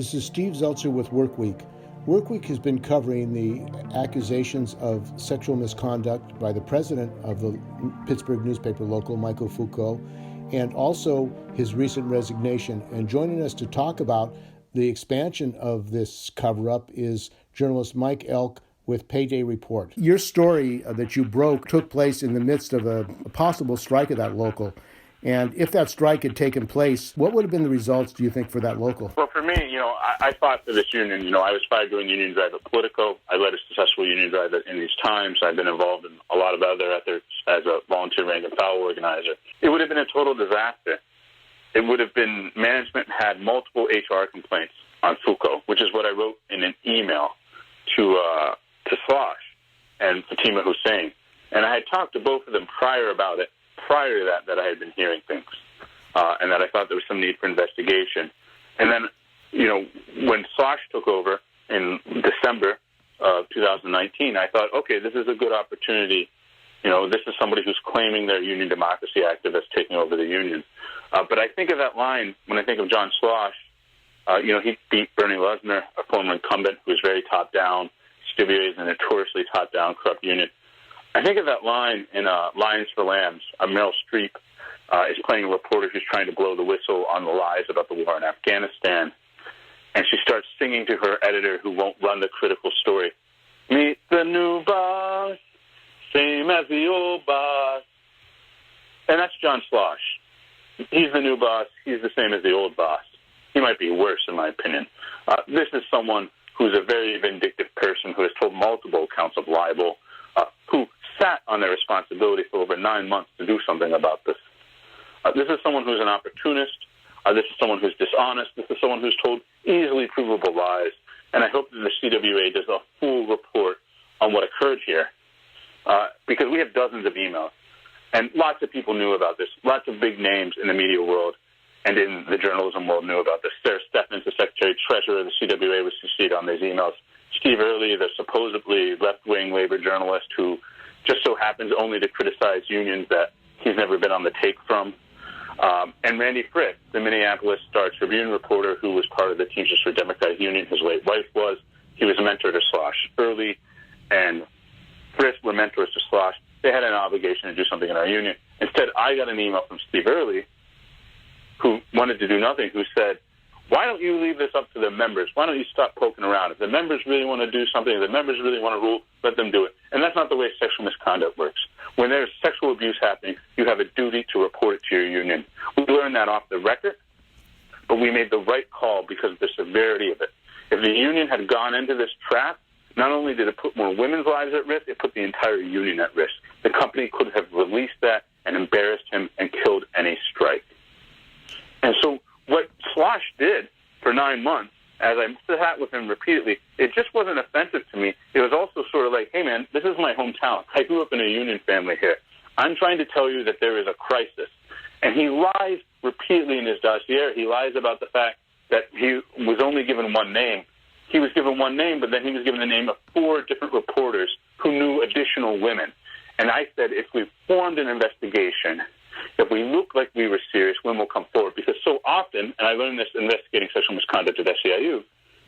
This is Steve Zeltzer with Workweek. Workweek has been covering the accusations of sexual misconduct by the president of the Pittsburgh newspaper local, Michael Fuoco, and also his recent resignation. And joining us to talk about the expansion of this cover-up is journalist Mike Elk with Payday Report. Your story that you broke took place in the midst of a possible strike at that local. And if that strike had taken place, what would have been the results, do you think, for that local? Well, for me, I fought for this union. I was fired doing union drive at Politico. I led a successful union drive in these times. I've been involved in a lot of other efforts as a volunteer rank and file organizer. It would have been a total disaster. It would have been, management had multiple HR complaints on Fuoco, which is what I wrote in an email to Schleuss and Fatima Hussein. And I had talked to both of them prior to that I had been hearing things, and that I thought there was some need for investigation. And then, when Schleuss took over in December of 2019, I thought, okay, this is a good opportunity. This is somebody who's claiming they're union democracy activists taking over the union. But I think of that line when I think of Jon Schleuss. He beat Bernie Lesnar, a former incumbent who was very top-down. CWA is a notoriously top-down, corrupt union. I think of that line in Lions for Lambs. Meryl Streep is playing a reporter who's trying to blow the whistle on the lies about the war in Afghanistan. And she starts singing to her editor who won't run the critical story. Meet the new boss, same as the old boss. And that's Jon Schleuss. He's the new boss. He's the same as the old boss. He might be worse, in my opinion. This is someone who's a very vindictive person who has told multiple counts of libel, who sat on their responsibility for over 9 months to do something about this. This is someone who's an opportunist. This is someone who's dishonest. This is someone who's told easily provable lies. And I hope that the CWA does a full report on what occurred here, because we have dozens of emails. And lots of people knew about this. Lots of big names in the media world and in the journalism world knew about this. Sara Steffins, the secretary-treasurer of the CWA, was CC'd on these emails. Steve Early, the supposedly left-wing labor journalist who just so happens only to criticize unions that he's never been on the take from. And Randy Frith, the Minneapolis Star-Tribune reporter who was part of the Teamsters for Democratic Union, his late wife was. He was a mentor to Schleuss. Early and Frith were mentors to Schleuss. They had an obligation to do something in our union. Instead, I got an email from Steve Early, who wanted to do nothing, who said, why don't you leave this up to the members? Why don't you stop poking around? If the members really want to do something, if the members really want to rule, let them do it. And that's not the way sexual misconduct works. When there's sexual abuse happening, you have a duty to report it to your union. We learned that off the record, but we made the right call because of the severity of it. If the union had gone into this trap, not only did it put more women's lives at risk, it put the entire union at risk. The company could have released that and embarrassed him and killed any strike. And so what Schleuss did for 9 months, as I sat with him repeatedly, it just wasn't offensive to me. It was also sort of like, hey, man, this is my hometown. I grew up in a union family here. I'm trying to tell you that there is a crisis. And he lies repeatedly in his dossier. He lies about the fact that he was only given one name. He was given one name, but then he was given the name of 4 different reporters who knew additional women. And I said, if we formed an investigation, if we look like we were serious, women will come forward. Because so often, and I learned this investigating sexual misconduct at SEIU,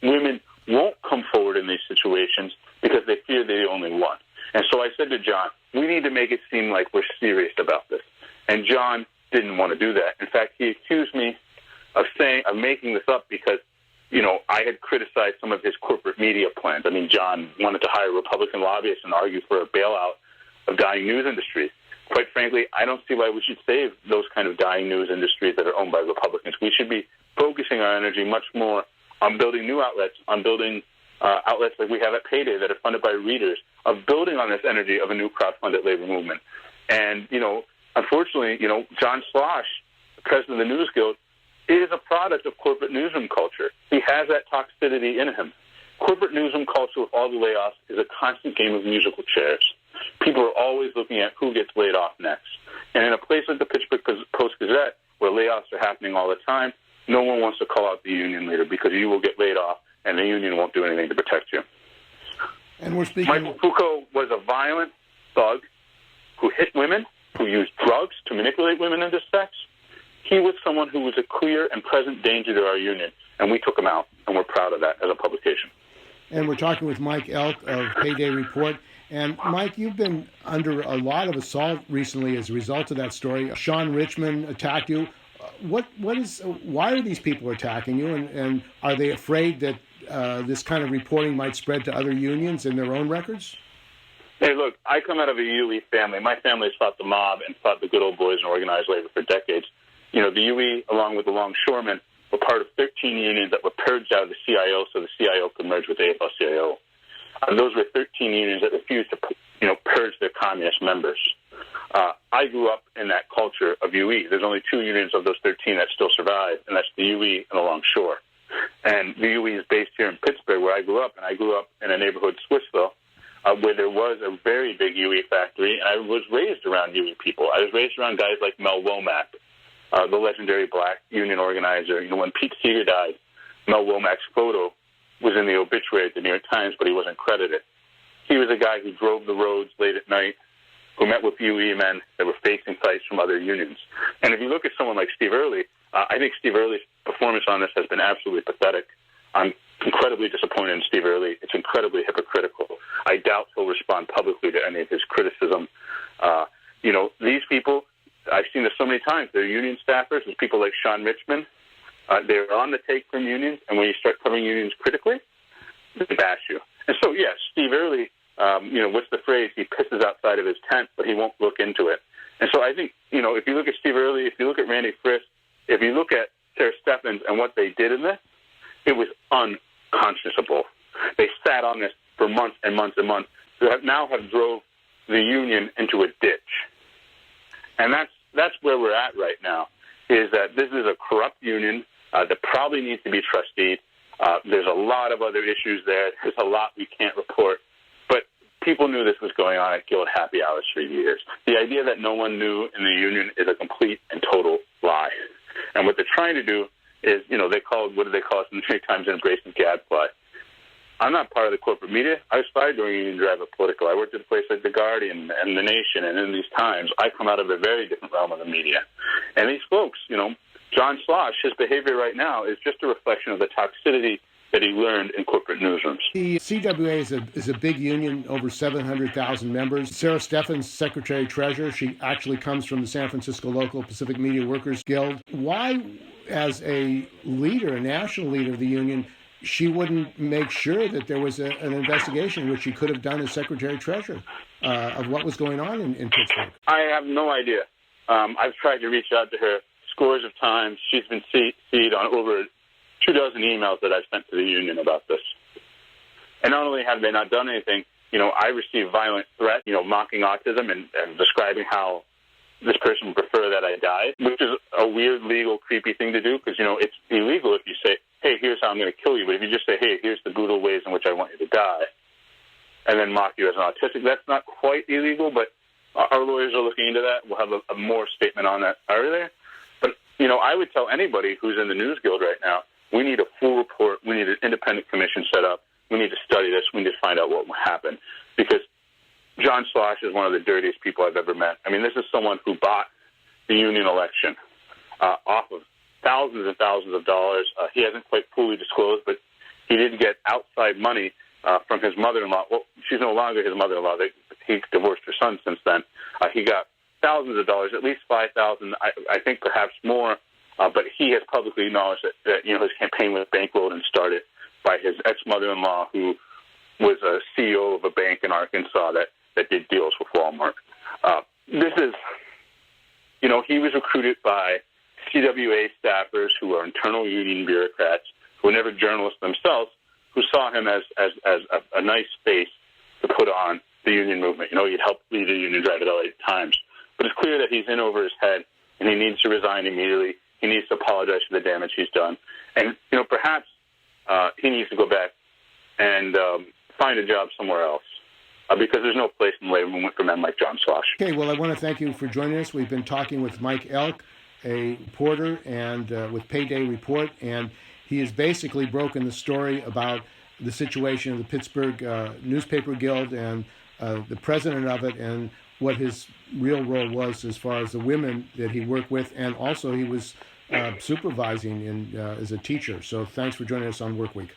women won't come forward in these situations because they fear they're the only one. And so I said to Jon, we need to make it seem like we're serious about this. And Jon didn't want to do that. In fact, he accused me of making this up because, I had criticized some of his corporate media plans. I mean, Jon wanted to hire Republican lobbyists and argue for a bailout of dying news industries. Quite frankly, I don't see why we should save those kind of dying news industries that are owned by Republicans. We should be focusing our energy much more on building new outlets, on building outlets like we have at Payday that are funded by readers, of building on this energy of a new crowd-funded labor movement. And, unfortunately, Jon Schleuss, the president of the NewsGuild, is a product of corporate newsroom culture. He has that toxicity in him. Corporate newsroom culture with all the layoffs is a constant game of musical chairs. People are always looking at who gets laid off next. And in a place like the Pittsburgh Post Gazette, where layoffs are happening all the time, no one wants to call out the union leader because you will get laid off and the union won't do anything to protect you. And we're speaking... Michael Fuoco was a violent thug who hit women, who used drugs to manipulate women into sex. He was someone who was a clear and present danger to our union. and we took them out, and we're proud of that as a publication. And we're talking with Mike Elk of Payday Report. And Mike, you've been under a lot of assault recently as a result of that story. Sean Richmond attacked you. Why are these people attacking you? And are they afraid that this kind of reporting might spread to other unions in their own records? Hey, look, I come out of a UE family. My family's fought the mob and fought the good old boys and organized labor for decades. You know, the UE, along with the longshoremen, were part of 13 unions that were purged out of the CIO so the CIO could merge with the AFL-CIO. Those were 13 unions that refused to, purge their communist members. I grew up in that culture of UE. There's only 2 unions of those 13 that still survive, and that's the UE and the Longshore. And the UE is based here in Pittsburgh, where I grew up, and I grew up in a neighborhood, Swissville, where there was a very big UE factory, and I was raised around UE people. I was raised around guys like Mel Womack, the legendary black union organizer. When Pete Seeger died, Mel Womack's photo was in the obituary at the New York Times, but he wasn't credited. He was a guy who drove the roads late at night, who met with UE men that were facing fights from other unions. And if you look at someone like Steve Early, I think Steve Early's performance on this has been absolutely pathetic. I'm incredibly disappointed in Steve Early. It's incredibly hypocritical. I doubt he'll respond publicly to any of his criticism. These people, I've seen this so many times. They're union staffers. There's people like Sean Richmond. They're on the take from unions, and when you start covering unions critically, they bash you. And so, yes, Steve Early, what's the phrase? He pisses outside of his tent, but he won't look into it. And so I think, if you look at Steve Early, if you look at Randy Frist, if you look at Sara Steffins and what they did in this, it was unconscionable. They sat on this for months and months and months. They now have drove the union into a ditch. And that's where we're at right now, is that this is a corrupt union that probably needs to be trusteed. There's a lot of other issues there. There's a lot we can't report. But people knew this was going on at Guild Happy Hours for years. The idea that no one knew in the union is a complete and total lie. And what they're trying to do is, what do they call it in the New York Times, embracing gadfly. I'm not part of the corporate media. I was fired during Union Drive at Politico. I worked at a place like The Guardian and The Nation, and in these times, I come out of a very different realm of the media. And these folks, Jon Schleuss, his behavior right now is just a reflection of the toxicity that he learned in corporate newsrooms. The CWA is a big union, over 700,000 members. Sara Steffins, Secretary-Treasurer, she actually comes from the San Francisco local Pacific Media Workers Guild. Why, as a leader, a national leader of the union, she wouldn't make sure that there was an investigation, which she could have done as Secretary-Treasurer, of what was going on in Pittsburgh? I have no idea. I've tried to reach out to her scores of times. She's been CC'd on over 24 emails that I've sent to the union about this. And not only have they not done anything, I received violent threats, mocking autism and describing how this person would prefer that I died, which is a weird, legal, creepy thing to do because, it's illegal if you say, hey, here's how I'm going to kill you. But if you just say, hey, here's the brutal ways in which I want you to die, and then mock you as an autistic, that's not quite illegal, but our lawyers are looking into that. We'll have a more statement on that earlier. But, I would tell anybody who's in the NewsGuild right now, we need a full report. We need an independent commission set up. We need to study this. We need to find out what happened. Because Jon Schleuss is one of the dirtiest people I've ever met. I mean, this is someone who bought the union election off of thousands and thousands of dollars. He hasn't quite fully disclosed, but he did get outside money from his mother-in-law. Well, she's no longer his mother-in-law. He divorced her son since then. He got thousands of dollars, at least $5,000, I think perhaps more. But he has publicly acknowledged that his campaign was bankrolled and started by his ex-mother-in-law, who was a CEO of a bank in Arkansas that did deals with Walmart. This is, he was recruited by CWA staffers who are internal union bureaucrats, who were never journalists themselves, who saw him as a nice face to put on the union movement. He'd helped lead the Union Drive at LA Times. But it's clear that he's in over his head, and he needs to resign immediately. He needs to apologize for the damage he's done. And, perhaps he needs to go back and find a job somewhere else because there's no place in the labor movement for men like Jon Schleuss. Okay, well, I want to thank you for joining us. We've been talking with Mike Elk, a reporter, and with Payday Report, and he has basically broken the story about the situation of the Pittsburgh Newspaper Guild and the president of it and what his real role was as far as the women that he worked with, and also he was supervising as a teacher. So thanks for joining us on Work Week.